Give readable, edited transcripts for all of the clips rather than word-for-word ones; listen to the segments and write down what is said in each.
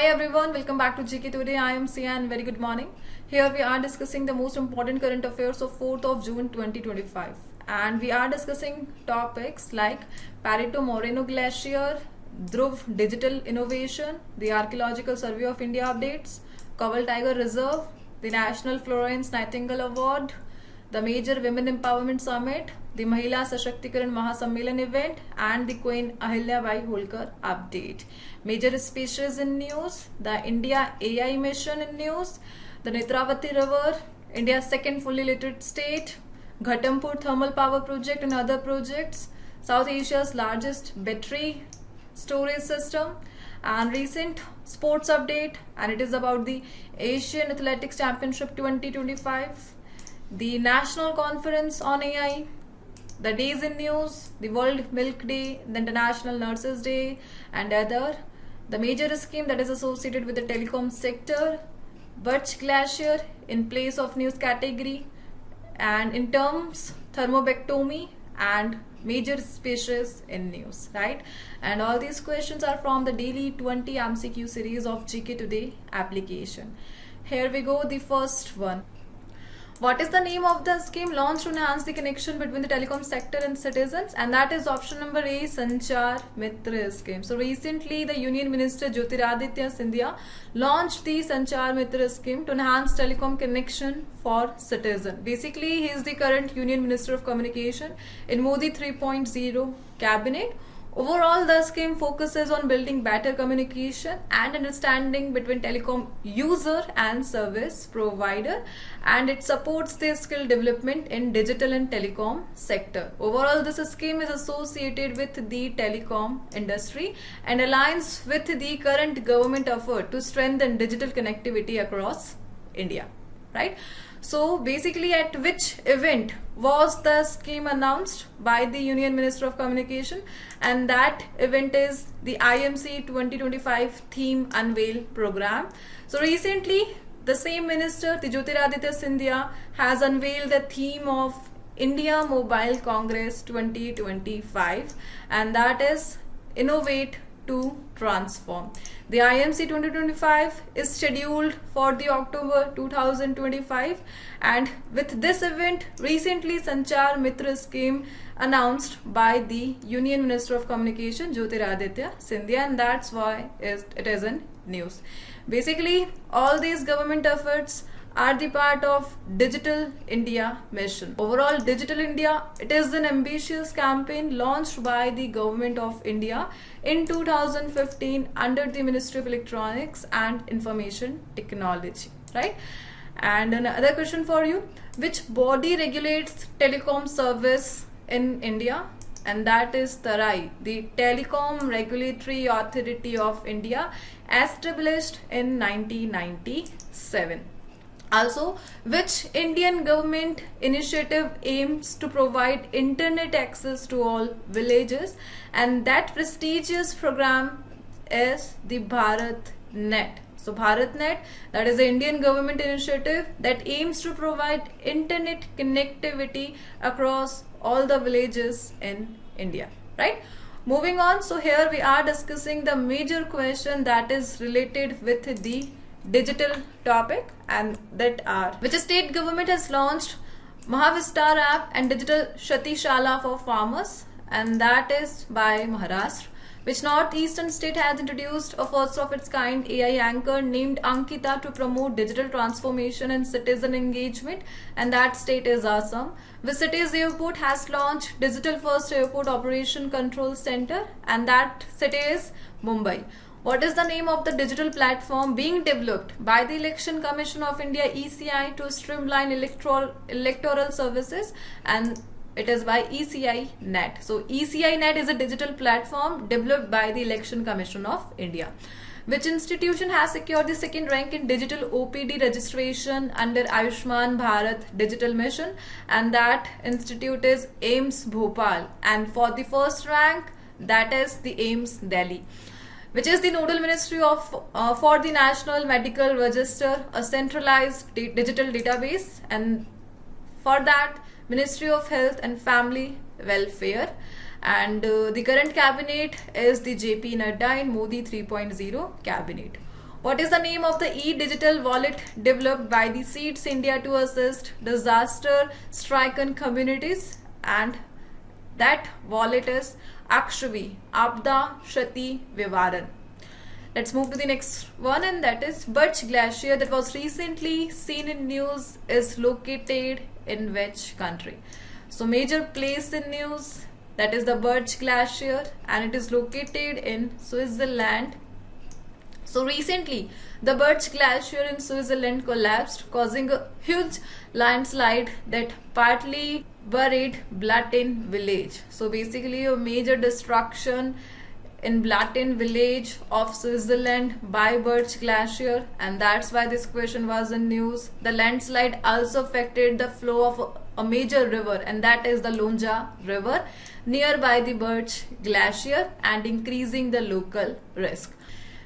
everyone, welcome back to GK Today. I am Sia and very good morning. Here we are discussing the most important current affairs of 4th of June 2025. And we are discussing topics like Perito Moreno Glacier, Dhruv Digital Innovation, the Archaeological Survey of India updates, Kaval Tiger Reserve, the National Florence Nightingale Award, the major Women Empowerment Summit, the Mahila Sashактикаран Mahasammelan event, and the Queen Ahilyabai Holkar update. Major speeches in news, the India AI mission in news, the Netravati River, India's second fully literate state, Ghatampur thermal power project and other projects, South Asia's largest battery storage system, and recent sports update, and it is about the Asian Athletics Championship 2025, the National Conference on AI, the days in news, the World Milk Day, the International Nurses Day, and other. The major scheme that is associated with the telecom sector, Burch Glacier in place of news category, and in terms thermobectomy and major species in news, right? And all these questions are from the daily 20 MCQ series of GK Today application. Here we go, the first one. What is the name of the scheme launched to enhance the connection between the telecom sector and citizens? And that is option number A, Sanchar Mitra scheme. So recently the Union Minister Jyotiraditya Scindia launched the Sanchar Mitra scheme to enhance telecom connection for citizens. Basically, he is the current Union Minister of Communication in Modi 3.0 cabinet. Overall, the scheme focuses on building better communication and understanding between telecom user and service provider, and it supports the skill development in digital and telecom sector. Overall, this scheme is associated with the telecom industry and aligns with the current government effort to strengthen digital connectivity across India, right? So basically, at which event was the scheme announced by the Union Minister of Communication? And that event is the IMC 2025 Theme Unveil Program. So recently, the same minister, the Jyotiraditya Scindia, has unveiled the theme of India Mobile Congress 2025, and that is Innovate to Transform. The IMC 2025 is scheduled for the October 2025, and with this event recently Sanchar Mitra scheme announced by the Union Minister of Communication Jyotiraditya Scindia, and that's why it is in news. Basically, all these government efforts are the part of Digital India mission. Overall, Digital India, it is an ambitious campaign launched by the Government of India in 2015 under the Ministry of Electronics and Information Technology, right? And another question for you, which body regulates telecom service in India? And that is TRAI, the Telecom Regulatory Authority of India, established in 1997. Also, which Indian government initiative aims to provide internet access to all villages? And that prestigious program is the BharatNet. So BharatNet, that is the Indian government initiative that aims to provide internet connectivity across all the villages in India, right? Moving on, so here we are discussing the major question that is related with the digital topic, and that are which state government has launched Mahavistar app and digital Shati Shala for farmers, and that is by Maharashtra. Which northeastern state has introduced a first of its kind AI anchor named Ankita to promote digital transformation and citizen engagement, and that state is Assam. Which city's airport has launched Digital First Airport Operation Control Center, and that city is Mumbai. What is the name of the digital platform being developed by the Election Commission of India ECI to streamline electoral services? And it is by ECI Net. So ECI Net is a digital platform developed by the Election Commission of India. Which institution has secured the second rank in digital OPD registration under Ayushman Bharat Digital Mission? And that institute is AIIMS Bhopal. And for the first rank, that is the AIIMS Delhi. Which is the nodal ministry of for the National Medical Register, a centralized digital database, and for that Ministry of Health and Family Welfare. And the current cabinet is the JP Nadda in Modi 3.0 cabinet. What is the name of the e-digital wallet developed by the Seeds India to assist disaster-stricken communities? And that wallet is Akshvi, Abda Shati Vivaran. Let's move to the next one, and that is Birch Glacier that was recently seen in news is located in which country? So major place in news, that is the Birch Glacier, and it is located in Switzerland. So recently, the Birch Glacier in Switzerland collapsed, causing a huge landslide that partly buried Blatten village. So basically a major destruction in Blatten village of Switzerland by Birch Glacier, and that's why this question was in news. The landslide also affected the flow of a major river, and that is the Lonja River nearby the Birch Glacier, and increasing the local risk.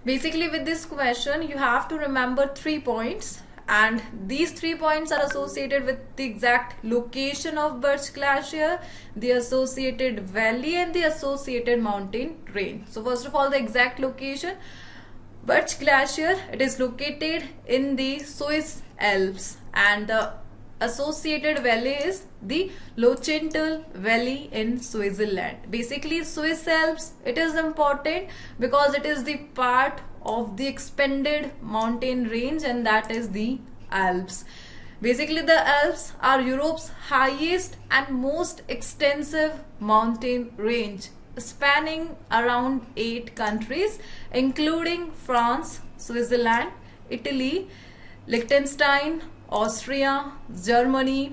Basically with this question you have to remember 3 points, and these 3 points are associated with the exact location of Birch Glacier, the associated valley, and the associated mountain range. So first of all, the exact location. Birch Glacier, it is located in the Swiss Alps, and the associated valley is the Lochental Valley in Switzerland. Basically Swiss Alps, it is important because it is the part of the expanded mountain range, and that is the Alps. Basically the Alps are Europe's highest and most extensive mountain range, spanning around 8 countries including France, Switzerland, Italy, Liechtenstein, Austria, Germany,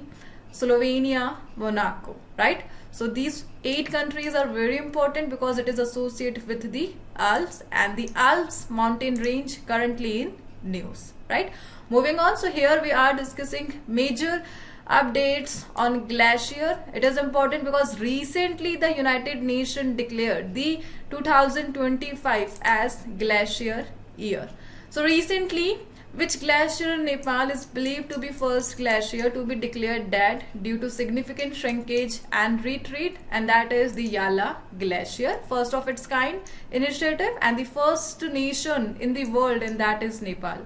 Slovenia, Monaco, right? So these 8 countries are very important because it is associated with the Alps, and the Alps mountain range currently in news, right? Moving on, so here we are discussing major updates on glacier. It is important because recently the United Nations declared the 2025 as glacier year. So recently, which glacier in Nepal is believed to be first glacier to be declared dead due to significant shrinkage and retreat? And that is the Yala Glacier, first of its kind initiative and the first nation in the world, and that is Nepal.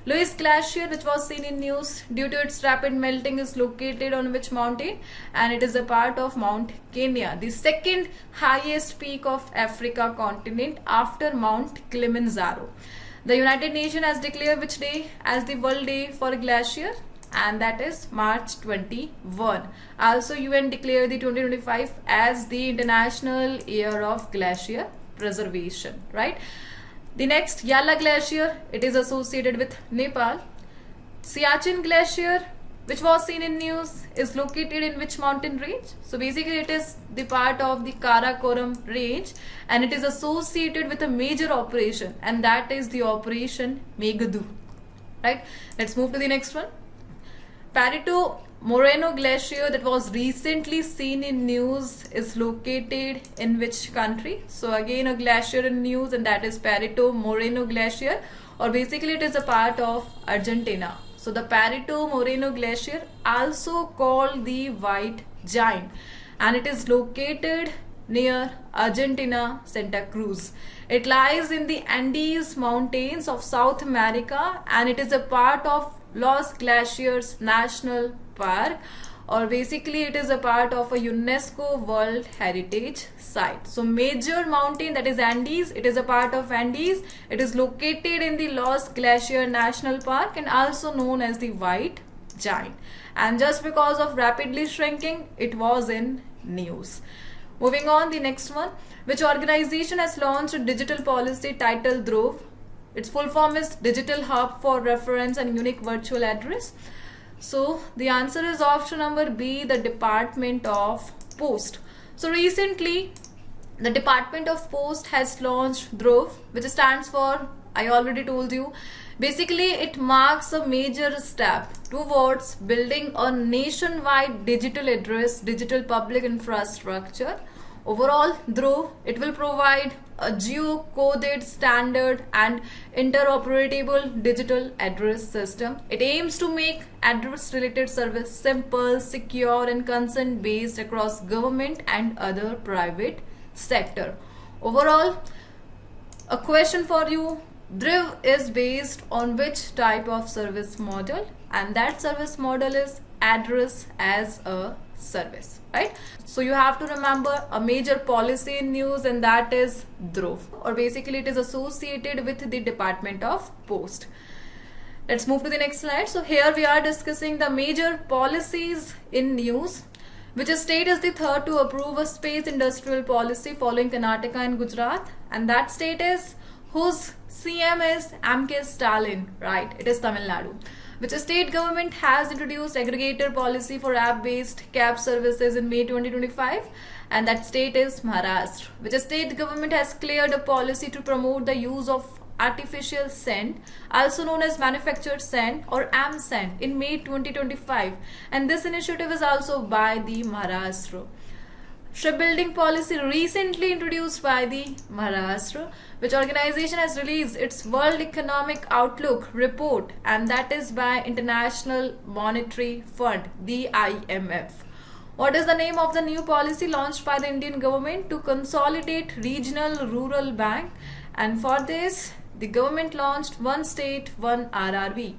Lewis Glacier, which was seen in news due to its rapid melting, is located on which mountain? And it is a part of Mount Kenya, the second highest peak of Africa continent after Mount Kilimanjaro. The United Nations has declared which day as the World Day for Glacier? And that is March 21. Also UN declared the 2025 as the International Year of Glacier Preservation, right? The next, Yala Glacier, it is associated with Nepal. Siachen Glacier, which was seen in news, is located in which mountain range? So basically it is the part of the Karakoram range, and it is associated with a major operation, and that is the Operation Meghadoo, right? Let's move to the next one. Perito Moreno Glacier, that was recently seen in news, is located in which country? So again a glacier in news, and that is Perito Moreno Glacier, or basically it is a part of Argentina. So the Perito Moreno Glacier, also called the White Giant, and it is located near Argentina, Santa Cruz. It lies in the Andes Mountains of South America, and it is a part of Los Glaciers National Park, or basically it is a part of a UNESCO World Heritage Site. So major mountain, that is Andes, it is a part of Andes. It is located in the Los Glacier National Park and also known as the White Giant. And just because of rapidly shrinking, it was in news. Moving on, the next one. Which organization has launched a digital policy titled Drove? Its full form is Digital Hub for Reference and Unique Virtual Address. So the answer is option number B, the Department of Post. So recently the Department of Post has launched Drove, which stands for, I already told you, basically it marks a major step towards building a nationwide digital address, digital public infrastructure. Overall, Drove, it will provide a geo-coded, standard and interoperable digital address system. It aims to make address-related service simple, secure and consent-based across government and other private sector. Overall, a question for you, Driv is based on which type of service model? And that service model is address as a service, right? So you have to remember a major policy in news, and that is Dhruv, or basically it is associated with the Department of Post. Let's move to the next slide. So here we are discussing the major policies in news. Which state is the third to approve a space industrial policy following Karnataka and Gujarat? And that state is whose CM is M.K. Stalin, right? It is Tamil Nadu. Which state government has introduced aggregator policy for app-based cab services in May 2025? And that state is Maharashtra. Which state government has cleared a policy to promote the use of artificial sand, also known as manufactured sand or AmSand, in May 2025, and this initiative is also by the Maharashtra. Shipbuilding policy recently introduced by the Maharashtra, which organization has released its World Economic Outlook report, and that is by International Monetary Fund, the IMF. What is the name of the new policy launched by the Indian government to consolidate regional rural bank? And for this, the government launched One State, One RRB.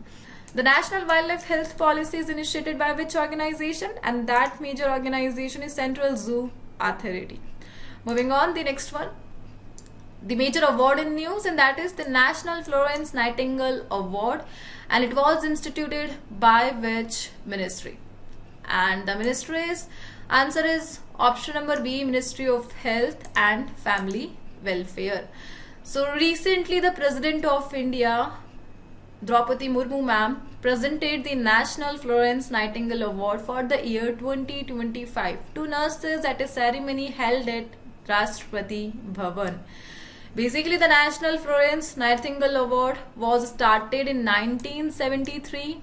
The National Wildlife Health Policy is initiated by which organization? And that major organization is Central Zoo Authority. Moving on, the next one. The major award in news, and that is the National Florence Nightingale Award, and it was instituted by which ministry? And the ministry is, answer is option number B, Ministry of Health and Family Welfare. So recently the President of India, Draupadi Murmu ma'am, presented the National Florence Nightingale Award for the year 2025 to nurses at a ceremony held at Rashtrapati Bhavan. Basically, the National Florence Nightingale Award was started in 1973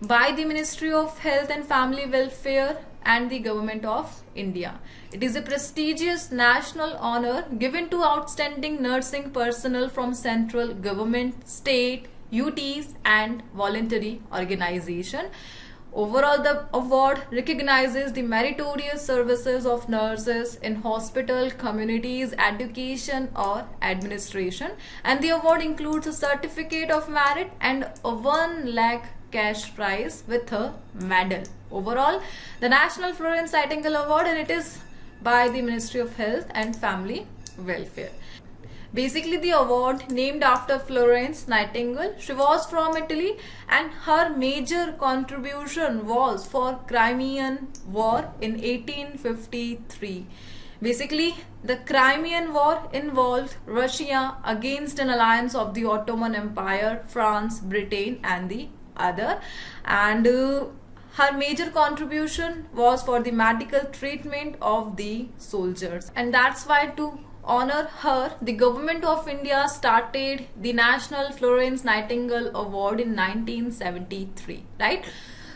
by the Ministry of Health and Family Welfare and the Government of India. It is a prestigious national honor given to outstanding nursing personnel from central government, state, UTs and voluntary organization. Overall, the award recognizes the meritorious services of nurses in hospital, communities, education or administration, and the award includes a certificate of merit and a 1 lakh cash prize with a medal. Overall, the National Florence Nightingale Award, and it is by the Ministry of Health and Family Welfare. Basically, the award named after Florence Nightingale. She was from Italy, and her major contribution was for Crimean War in 1853. Basically, the Crimean War involved Russia against an alliance of the Ottoman Empire, France, Britain and the other, and her major contribution was for the medical treatment of the soldiers, and that's why to honor her, the Government of India started the National Florence Nightingale Award in 1973, right?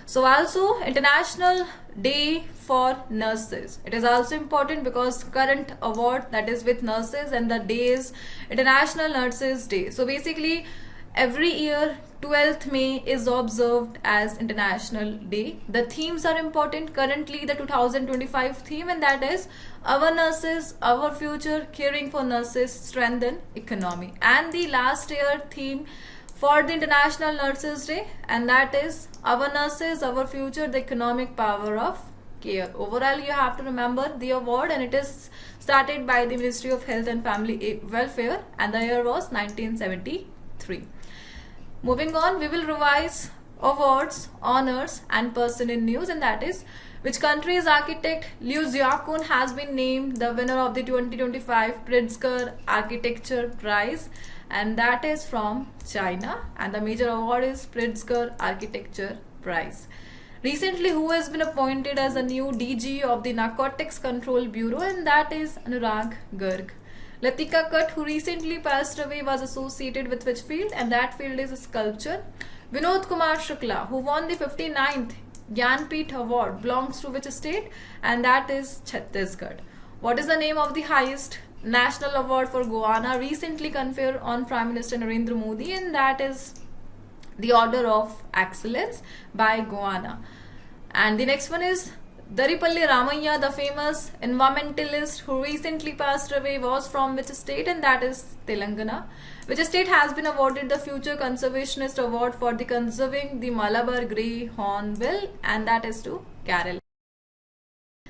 So also International Day for Nurses. It is also important because current award that is with nurses, and the day is International Nurses Day. So basically every year 12th May is observed as International Day. The themes are important. Currently the 2025 theme, and that is Our Nurses, Our Future, Caring for Nurses, Strengthen Economy. And the last year theme for the International Nurses Day, and that is Our Nurses, Our Future, the Economic Power of Care. Overall, you have to remember the award, and it is started by the Ministry of Health and Family Welfare, and the year was 1973. Moving on, we will revise awards, honors and person in news, and that is which country's architect Liu Xiaokun has been named the winner of the 2025 Pritzker Architecture Prize, and that is from China, and the major award is Pritzker Architecture Prize. Recently, who has been appointed as a new DG of the Narcotics Control Bureau, and that is Anurag Garg. Latika Kut, who recently passed away, was associated with which field, and that field is sculpture. Vinod Kumar Shukla, who won the 59th Gyanpith Award, belongs to which state, and that is Chhattisgarh. What is the name of the highest national award for Guyana recently conferred on Prime Minister Narendra Modi, and that is the Order of Excellence by Guyana. And the next one is Daripalli Ramayya, the famous environmentalist who recently passed away, was from which state, and that is Telangana. Which state has been awarded the Future Conservationist Award for the conserving the Malabar grey hornbill, and that is to Kerala.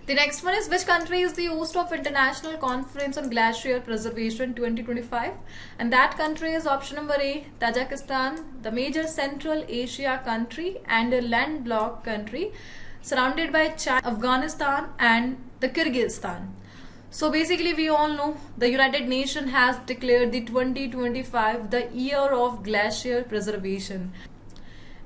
The next one is, which country is the host of International Conference on Glacier Preservation 2025? And that country is option number A, Tajikistan, the major Central Asia country and a landlocked country surrounded by China, Afghanistan and the Kyrgyzstan. So basically we all know the United Nations has declared the 2025 the year of glacier preservation.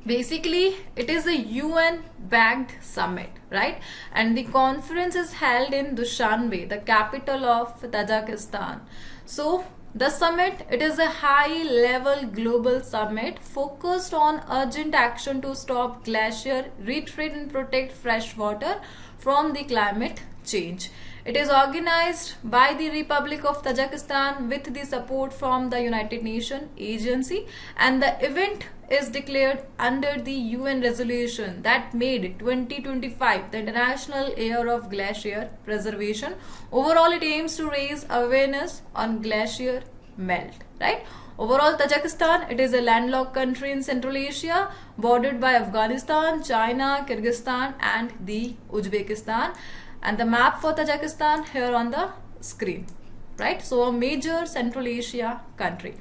Basically, it is a UN-backed summit, right? And the conference is held in Dushanbe, the capital of Tajikistan. So, the summit, it is a high-level global summit focused on urgent action to stop glacier retreat and protect fresh water from the climate change. It is organized by the Republic of Tajikistan with the support from the United Nations agency, and the event is declared under the UN resolution that made 2025 the International Year of Glacier Preservation. Overall, it aims to raise awareness on glacier melt, right? Overall, Tajikistan, it is a landlocked country in Central Asia, bordered by Afghanistan, China, Kyrgyzstan and the Uzbekistan. And the map for Tajikistan here on the screen, right? So a major Central Asia country.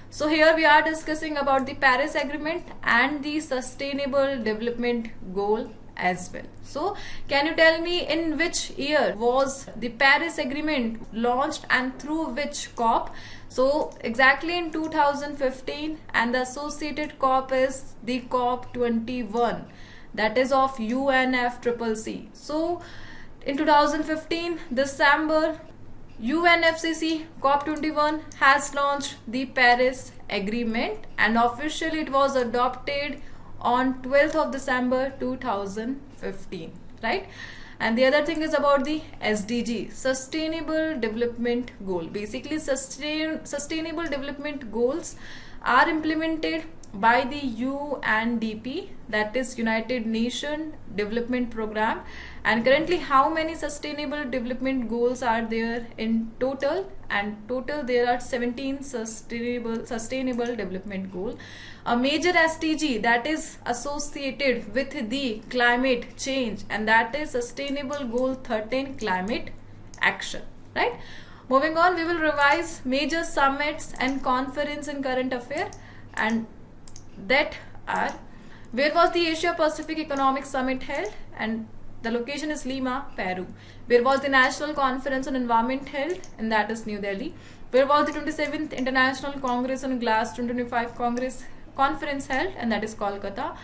So here we are discussing about the Paris Agreement and the Sustainable Development Goal as well. So can you tell me in which year was the Paris Agreement launched and through which COP? So exactly in 2015, and the associated COP is the COP 21, that is of UNFCCC. So in 2015, December, UNFCCC COP21 has launched the Paris Agreement, and officially it was adopted on 12th of December 2015, right? And the other thing is about the SDG, Sustainable Development Goal. Basically, Sustainable Development Goals are implemented by the UNDP, that is United Nations Development Program. And currently how many sustainable development goals are there in total? And total there are 17 sustainable development goals. A major SDG that is associated with the climate change, and that is Sustainable Goal 13, climate action, right? Moving on, we will revise major summits and conference in current affair, and that are, where was the Asia Pacific Economic Summit held? And the location is Lima, Peru. Where was the National Conference on Environment held? And that is New Delhi. Where was the 27th International Congress on Glass 2025 Conference held? And that is Kolkata.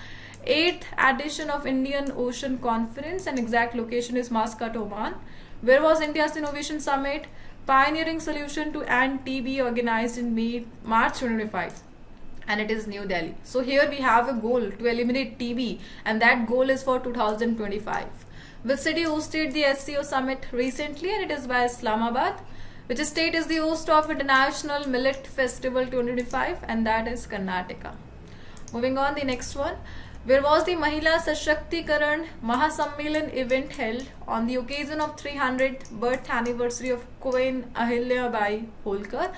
8th edition of Indian Ocean Conference, and exact location is Muscat, Oman. Where was India's Innovation Summit Pioneering Solution to End TB organized in March 2025? And it is New Delhi. So here we have a goal to eliminate TB, and that goal is for 2025. Which city hosted the SCO summit recently? And it is by Islamabad. Which state is the host of International Millet Festival 2025? And that is Karnataka. Moving on, the next one. Where was the Mahila Sashakti-karan Mahasammelan event held on the occasion of 300th birth anniversary of Queen Ahilya Bai Holkar?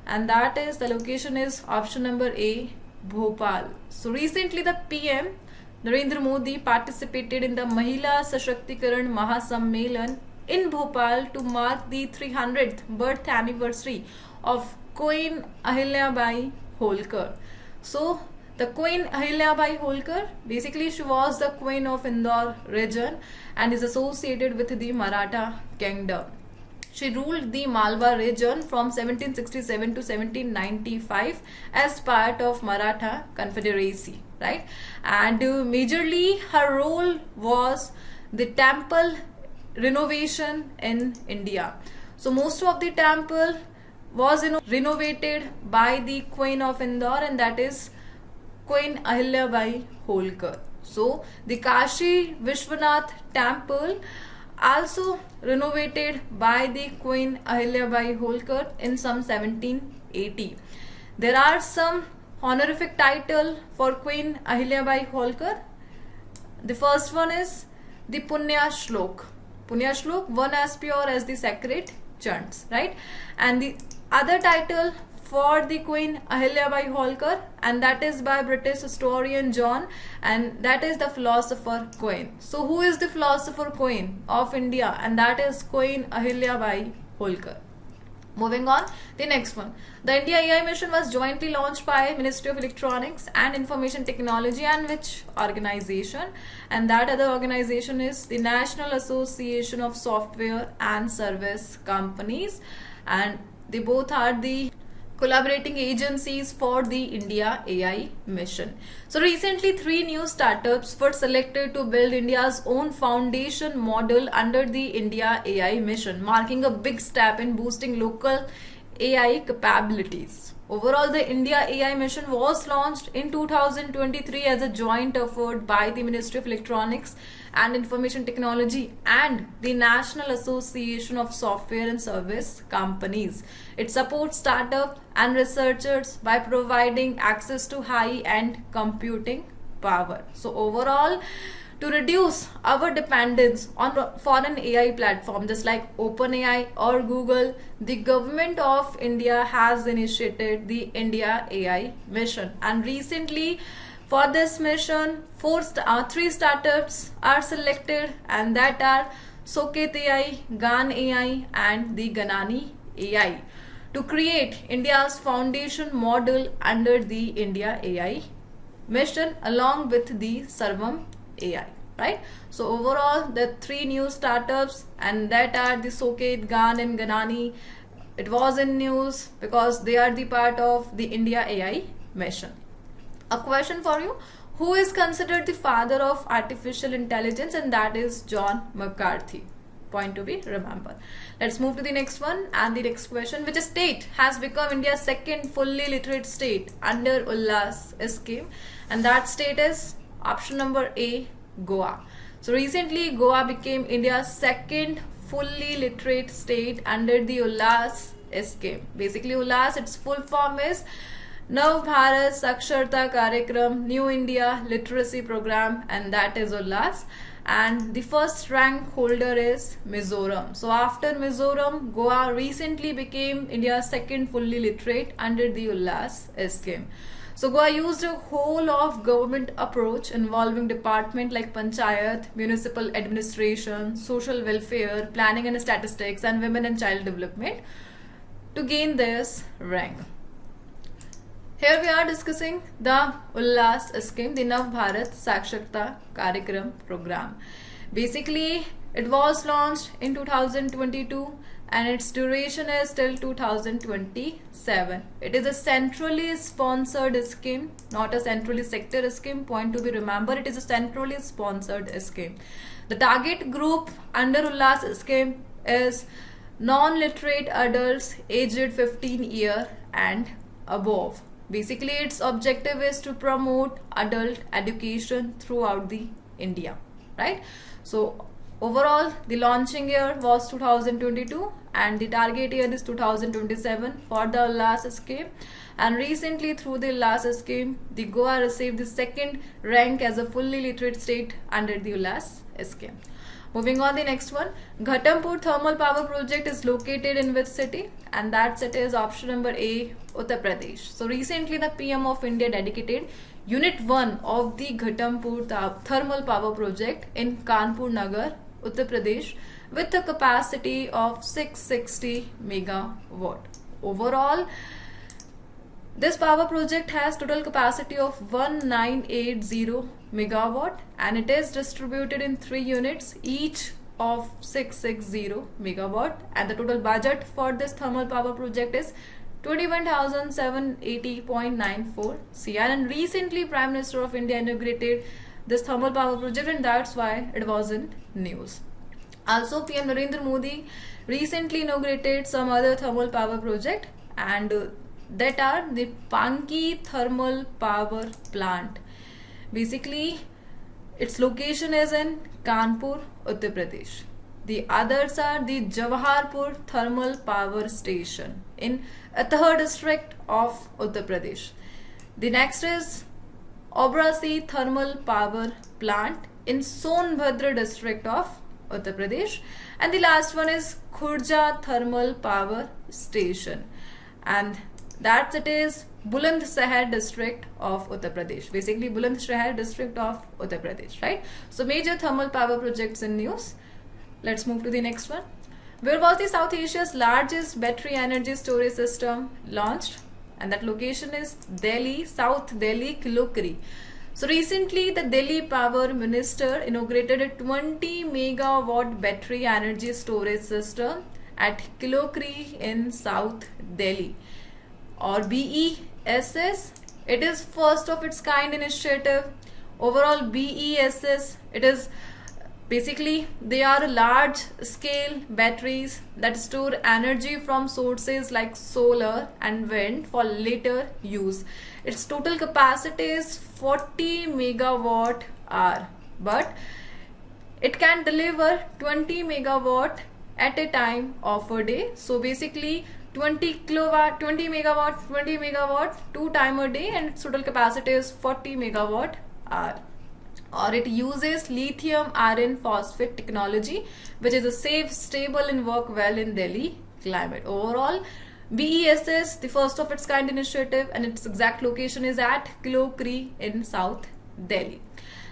And that is, the location is option number A, Bhopal. So recently the PM Narendra Modi participated in the Mahila Sashakti-karan Mahasammelan in Bhopal to mark the 300th birth anniversary of Queen Ahilya Bai Holkar. So the Queen Ahilya Bai Holkar, basically she was the Queen of Indore region and is associated with the Maratha kingdom. She ruled the Malwa region from 1767 to 1795 as part of Maratha Confederacy, right? And majorly her role was the temple renovation in India. So most of the temple was renovated by the Queen of Indore, and that is Queen Ahilya Bai Holkar. So the Kashi Vishwanath temple also renovated by the Queen Ahilya Bai Holkar in some 1780. There are some honorific title for Queen Ahilya Bai Holkar. The first one is the Punya Shlok. Punya Shlok, one as pure as the sacred chants, right? And the other title for the Queen Ahilyabai Holkar, and that is by British historian John, and that is the philosopher Queen. So who is the philosopher Queen of India? And that is Queen Ahilyabai Holkar. Moving on, the next one. The India AI mission was jointly launched by Ministry of Electronics and Information Technology and which organization? And that other organization is the National Association of Software and Service Companies, and they both are the collaborating agencies for the India AI mission. So recently 3 new startups were selected to build India's own foundation model under the India AI mission, marking a big step in boosting local AI capabilities. Overall, the India AI mission was launched in 2023 as a joint effort by the Ministry of Electronics and Information Technology and the National Association of Software and Service Companies. It supports startups and researchers by providing access to high-end computing power. So overall, to reduce our dependence on foreign AI platforms just like OpenAI or Google, the government of India has initiated the India AI mission. And recently, for this mission, 3 startups are selected, and that are Socket AI, Gan AI, and the Ganani AI, to create India's foundation model under the India AI mission along with the Sarvam AI, right? So overall, the 3 new startups, and that are the Socket, Gan, and Ganani. It was in news because they are the part of the India AI mission. A question for you: who is considered the father of artificial intelligence? And that is John McCarthy. Point to be remembered. Let's move to the next one. And the next question: which state has become India's second fully literate state under Ullas scheme? And that state is option number A, Goa. So recently Goa became India's second fully literate state under the Ullas scheme. Basically Ullas, its full form is Nav Bharat Saksharta Karyakram New India Literacy Program, and that is Ullas. And the first rank holder is Mizoram. So after Mizoram, Goa recently became India's second fully literate under the Ullas scheme. So Goa used a whole of government approach involving department like Panchayat, municipal administration, social welfare, planning and statistics, and women and child development to gain this rank. Here we are discussing the Ullas scheme, the Nav Bharat Saksharta Karyakram program. Basically, it was launched in 2022 and its duration is till 2027. It is a centrally sponsored scheme, not a centrally sector scheme. Point to be remembered, it is a centrally sponsored scheme. The target group under Ullas scheme is non-literate adults aged 15 years and above. Basically, its objective is to promote adult education throughout the India, right? So overall, the launching year was 2022 and the target year is 2027 for the Ullas scheme. And recently through the Ullas scheme, the Goa received the second rank as a fully literate state under the Ullas scheme. Moving on, the next one, Ghatampur Thermal Power Project is located in which city? And that city is option number A, Uttar Pradesh. So recently the PM of India dedicated Unit 1 of the Ghatampur Thermal Power Project in Kanpur Nagar, Uttar Pradesh, with a capacity of 660 megawatt. Overall, this power project has total capacity of 1980 megawatt and it is distributed in 3 units, each of 660 megawatt, and the total budget for this thermal power project is 21,780.94 crore. And recently Prime Minister of India inaugurated this thermal power project, and that's why it was in news. Also, PM Narendra Modi recently inaugurated some other thermal power project, and that are the Panki Thermal Power Plant. Basically, its location is in Kanpur, Uttar Pradesh. The others are the Jawaharpur Thermal Power Station in Atahar district of Uttar Pradesh. The next is Obrasi Thermal Power Plant in Sonbhadra district of Uttar Pradesh. And the last one is Khurja Thermal Power Station. And That it is Bulandshahr district of Uttar Pradesh. Basically, Bulandshahr district of Uttar Pradesh, right? So, major thermal power projects in news. Let's move to the next one. Where was the South Asia's largest battery energy storage system launched? And that location is Delhi, South Delhi, Kilokri. So recently, the Delhi Power Minister inaugurated a 20 megawatt battery energy storage system at Kilokri in South Delhi, or BESS. It is first of its kind initiative. Overall, BESS, it is basically they are large scale batteries that store energy from sources like solar and wind for later use. Its total capacity is 40 megawatt hour, but it can deliver 20 megawatt at a time of a day. So basically 20 kilowatt, 20 megawatt 2 time a day, and its total capacity is 40 megawatt hour. Or it uses lithium iron phosphate technology, which is a safe, stable and work well in Delhi climate. Overall, BESS, the first of its kind initiative, and its exact location is at Kilokri in South Delhi.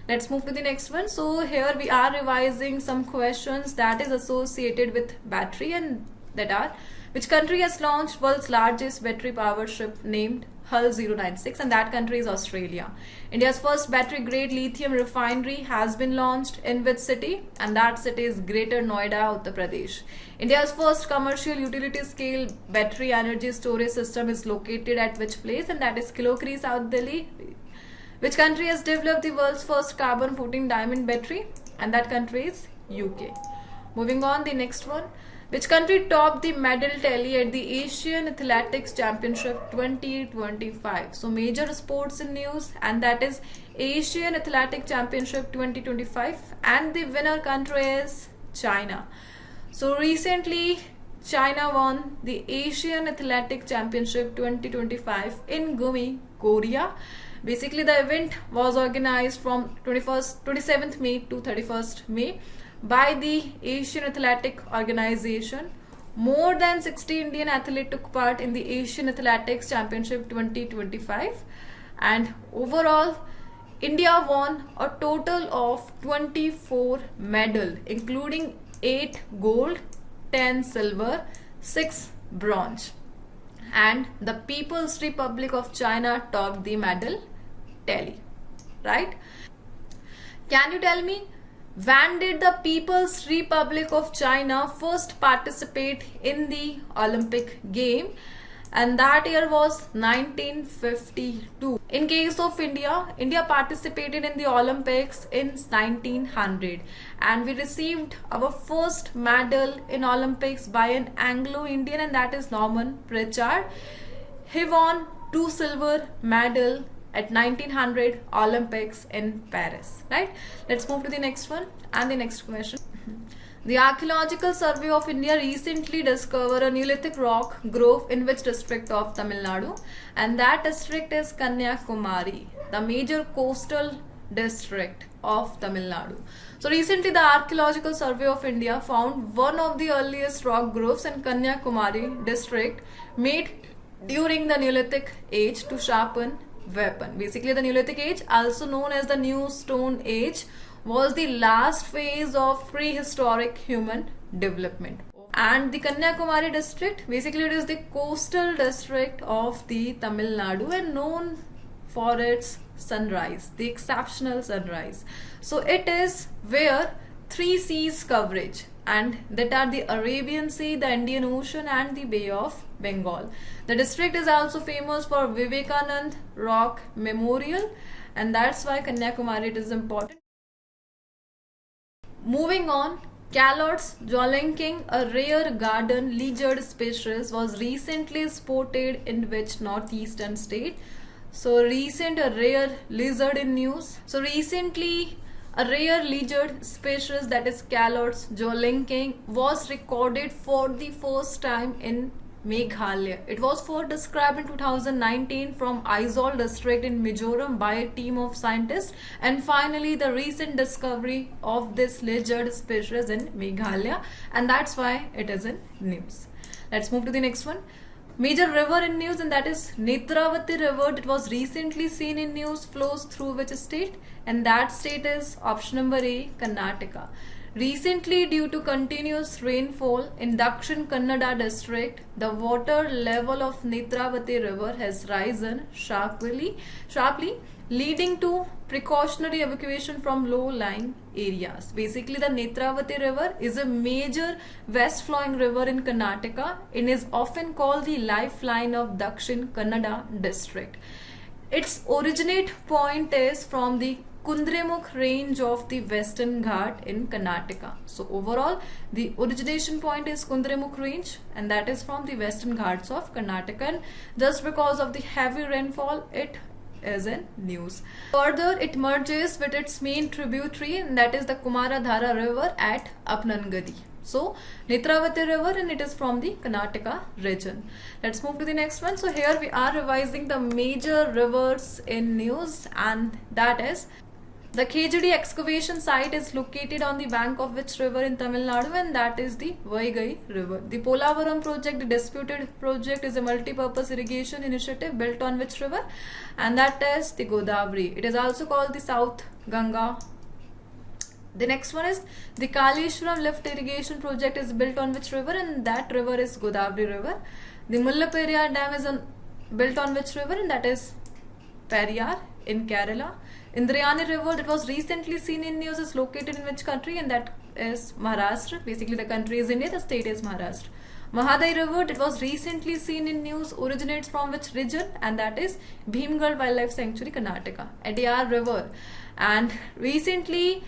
Let's move to the next one. So here we are revising some questions that is associated with battery, and that are: which country has launched world's largest battery powered ship named Hull 096, and that country is Australia. India's first battery grade lithium refinery has been launched in which city, and that city is Greater Noida, Uttar Pradesh. India's first commercial utility scale battery energy storage system is located at which place, and that is Kilokri, South Delhi. Which country has developed the world's first carbon 14 diamond battery, and that country is UK. Moving on, the next one. Which country topped the medal tally at the Asian Athletics Championship 2025? So major sports in news, and that is Asian Athletic Championship 2025, and the winner country is China. So recently China won the Asian Athletic Championship 2025 in Gumi, Korea. Basically the event was organized from 27th May to 31st May by the Asian Athletic Organization. More than 60 Indian athletes took part in the Asian Athletics Championship 2025, and overall India won a total of 24 medals, including 8 gold, 10 silver, 6 bronze, and the People's Republic of China topped the medal tally, right? Can you tell me, when did the People's Republic of China first participate in the Olympic game? And that year was 1952. In case of India, India participated in the Olympics in 1900, and we received our first medal in Olympics by an Anglo-Indian, and that is Norman Pritchard. He won 2 silver medals at 1900 Olympics in Paris, right? Let's move to the next one and the next question. The Archaeological Survey of India recently discovered a Neolithic rock grove in which district of Tamil Nadu? And that district is Kanyakumari, the major coastal district of Tamil Nadu. So recently the Archaeological Survey of India found one of the earliest rock groves in Kanyakumari district made during the Neolithic age to sharpen weapon. Basically the Neolithic age, also known as the New Stone Age, was the last phase of prehistoric human development. And the Kanyakumari district, basically it is the coastal district of the Tamil Nadu and known for its sunrise, the exceptional sunrise. So it is where 3 seas coverage, and that are the Arabian Sea, the Indian Ocean and the Bay of Bengal. The district is also famous for Vivekanand Rock Memorial, and that's why Kanyakumari is important. Moving on, Calots Jollinking, a rare garden lizard species, was recently spotted in which northeastern state? So recent a rare lizard in news. So recently a rare lizard species, that is Calots Jollinking, was recorded for the first time in Meghalaya. It was first described in 2019 from Aizawl district in Mizoram by a team of scientists, and finally the recent discovery of this lizard species in Meghalaya, and that's why it is in news. Let's move to the next one. major river in news, and that is Netravati river. It was recently seen in news, flows through which state? And that state is option number A, Karnataka. Recently, due to continuous rainfall in Dakshin Kannada district, the water level of Netravati river has risen sharply, leading to precautionary evacuation from low-lying areas. Basically, the Netravati river is a major west-flowing river in Karnataka and is often called the lifeline of Dakshin Kannada district. Its originate point is from the Kundremukh range of the Western Ghat in Karnataka. So overall, the origination point is Kundremukh range, and that is from the Western Ghats of Karnataka. And just because of the heavy rainfall, it is in news. Further, it merges with its main tributary, and that is the Kumaradhara river at Apnangadi. So Netravati river, and it is from the Karnataka region. Let's move to the next one. So here we are revising the major rivers in news, and that is the KGD excavation site is located on the bank of which river in Tamil Nadu, and that is the Vaigai river. The Polavaram project, the disputed project, is a multi-purpose irrigation initiative built on which river? And that is the Godavari. It is also called the South Ganga. The next one is the Kaleshwaram lift irrigation project is built on which river? And that river is Godavari river. The Mullaperiyar dam is built on which river? And that is Periyar in Kerala. Indrayani river that was recently seen in news is located in which country? And that is Maharashtra. Basically, the country is India, the state is Maharashtra. Mahadai river that was recently seen in news originates from which region? And that is Bhimgarh Wildlife Sanctuary, Karnataka. Adyar river, and recently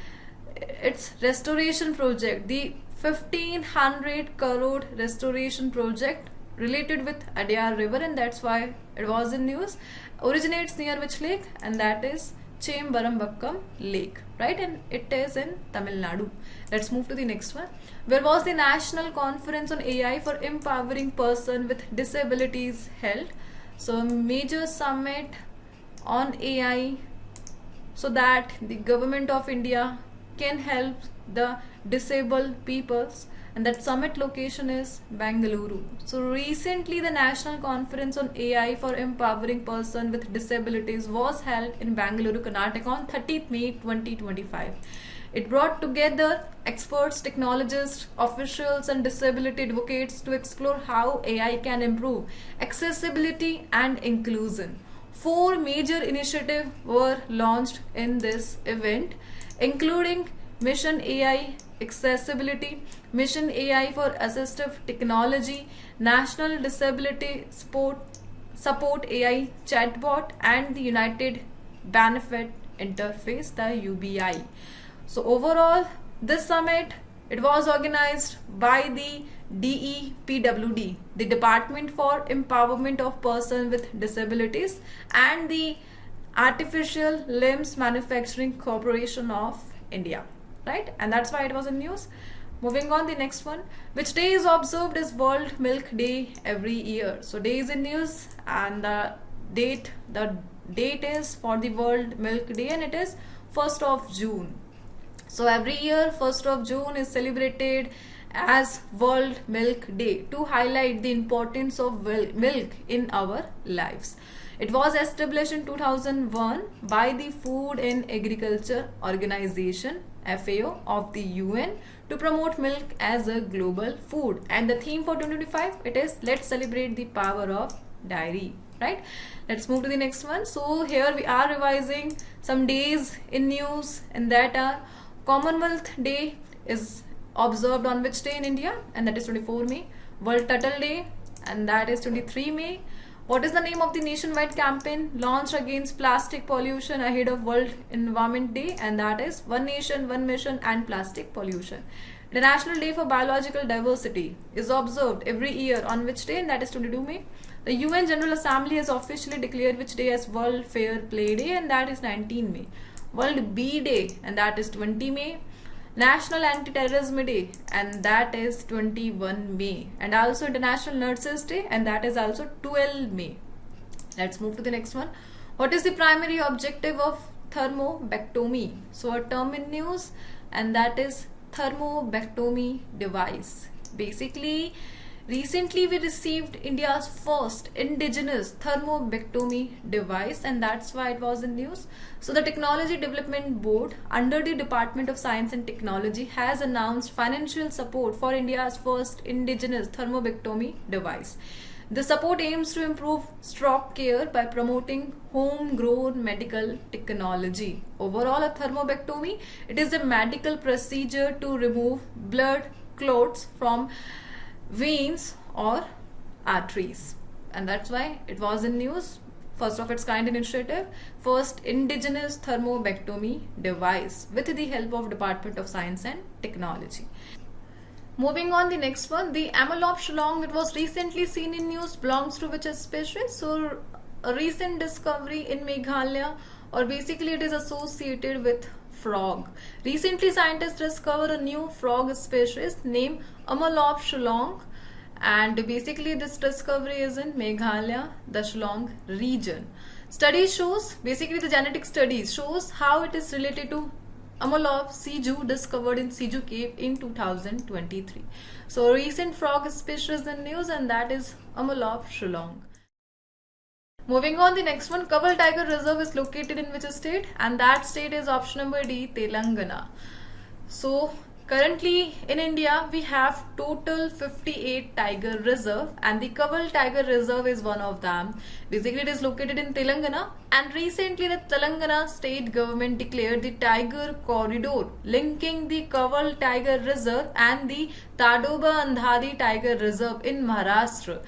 its restoration project, the 1500 crore restoration project related with Adyar river, and that's why it was in news, originates near which lake? And that is Chembarambakkam Lake, right? And it is in Tamil Nadu. Let's move to the next one. Where was the National Conference on AI for Empowering Person with Disabilities held? So major summit on AI so that the government of India can help the disabled peoples, and that summit location is Bengaluru. So recently the National Conference on AI for Empowering Person with Disabilities was held in Bengaluru, Karnataka on 30th May 2025. It brought together experts, technologists, officials and disability advocates to explore how AI can improve accessibility and inclusion. 4 major initiatives were launched in this event, including Mission AI Accessibility, Mission AI for Assistive Technology, National Disability Support AI Chatbot, and the United Benefit Interface, the UBI. So overall, this summit, it was organized by the DEPWD, the Department for Empowerment of Persons with Disabilities, and the Artificial Limbs Manufacturing Corporation of India, right? And that's why it was in news. Moving on, the next one, which day is observed as World Milk Day every year? So day is in news, and the date is for the World Milk Day, and it is 1st of June. So every year 1st of June is celebrated as World Milk Day to highlight the importance of milk in our lives. It was established in 2001 by the Food and Agriculture Organization, FAO, of the UN to promote milk as a global food. And the theme for 2025, it is Let's Celebrate the Power of Dairy, right? Let's move to the next one. So here we are revising some days in news, and that are Commonwealth Day is observed on which day in India? And that is 24 May. World Turtle Day, and that is 23 May. What is the name of the nationwide campaign launched against plastic pollution ahead of World Environment Day? And that is One Nation, One Mission and Plastic Pollution. The National Day for Biological Diversity is observed every year on which day? And that is 22 May. The UN General Assembly has officially declared which day as World Fair Play Day? And that is 19 May. World Bee Day, and that is 20 May. National Anti-Terrorism Day, and that is 21 May. And also International Nurses Day, and that is also 12 May. Let's move to the next one. What is the primary objective of thermobectomy? So a term in news, and that is thermobectomy device. Basically, Recently, we received India's first indigenous thermobectomy device, and that's why it was in news. So, the Technology Development Board, under the Department of Science and Technology, has announced financial support for India's first indigenous thermobectomy device. The support aims to improve stroke care by promoting homegrown medical technology. Overall, a thermobectomy, it is a medical procedure to remove blood clots from veins or arteries, and that's why it was in news. First of its kind initiative, first indigenous thermobectomy device with the help of Department of Science and Technology. Moving on, the next one, the Amalop Shillong, it was recently seen in news, belongs to which species? So a recent discovery in Meghalaya, or basically it is associated with frog. Recently, scientists discovered a new frog species named Amalop Shillong, and basically this discovery is in Meghalaya, the Shillong region. Study shows, basically the genetic studies shows how it is related to Amalop Siju, discovered in Siju cave in 2023. So a recent frog species in news, and that is Amalop Shillong. Moving on, the next one, Kaval Tiger Reserve is located in which state? And that state is option number D, Telangana. So currently in India, we have total 58 tiger reserve, and the Kaval Tiger Reserve is one of them. Basically, it is located in Telangana, and recently the Telangana state government declared the tiger corridor linking the Kaval Tiger Reserve and the Tadoba Andhari Tiger Reserve in Maharashtra,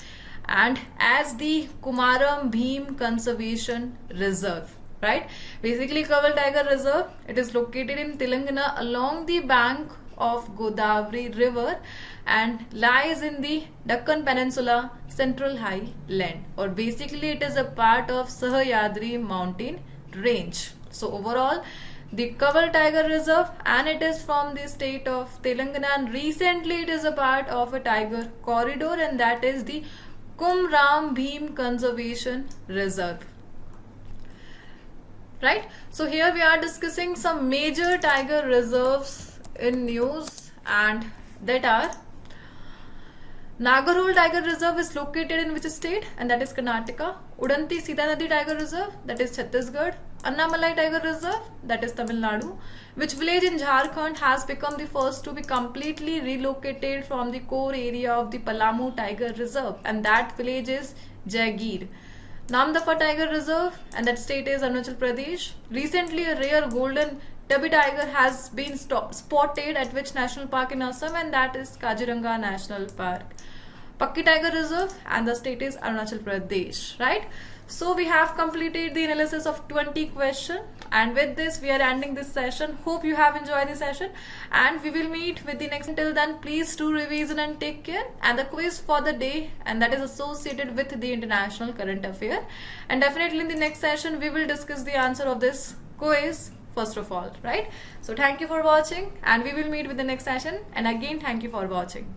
and as the Kumaram Bhim Conservation Reserve. Right? Basically, Kaval Tiger Reserve, it is located in Telangana along the bank of Godavari River and lies in the Deccan Peninsula Central Highland, or basically it is a part of Sahyadri mountain range. So overall, the Kaval Tiger Reserve, and it is from the state of Telangana, and recently it is a part of a tiger corridor, and that is the Kumram Bhim Conservation Reserve. Right? So here we are discussing some major tiger reserves in news, and that are Nagarhole Tiger Reserve is located in which state? And that is Karnataka. Udanti Sita Nadi Tiger Reserve, that is Chhattisgarh. Annamalai Tiger Reserve, that is Tamil Nadu. Which village in Jharkhand has become the first to be completely relocated from the core area of the Palamu Tiger Reserve? And that village is Jaigir. Namdafa Tiger Reserve, and that state is Arunachal Pradesh. Recently, a rare golden tabby tiger has been spotted at which national park in Assam? And that is Kaziranga National Park. Pakki Tiger Reserve, and the state is Arunachal Pradesh. Right? So we have completed the analysis of 20 questions, and with this we are ending this session. Hope you have enjoyed the session, and we will meet with the next. Until then, please do revision and take care. And the quiz for the day, and that is associated with the international current affair, and definitely in the next session we will discuss the answer of this quiz first of all. Right? So thank you for watching, and we will meet with the next session, and again thank you for watching.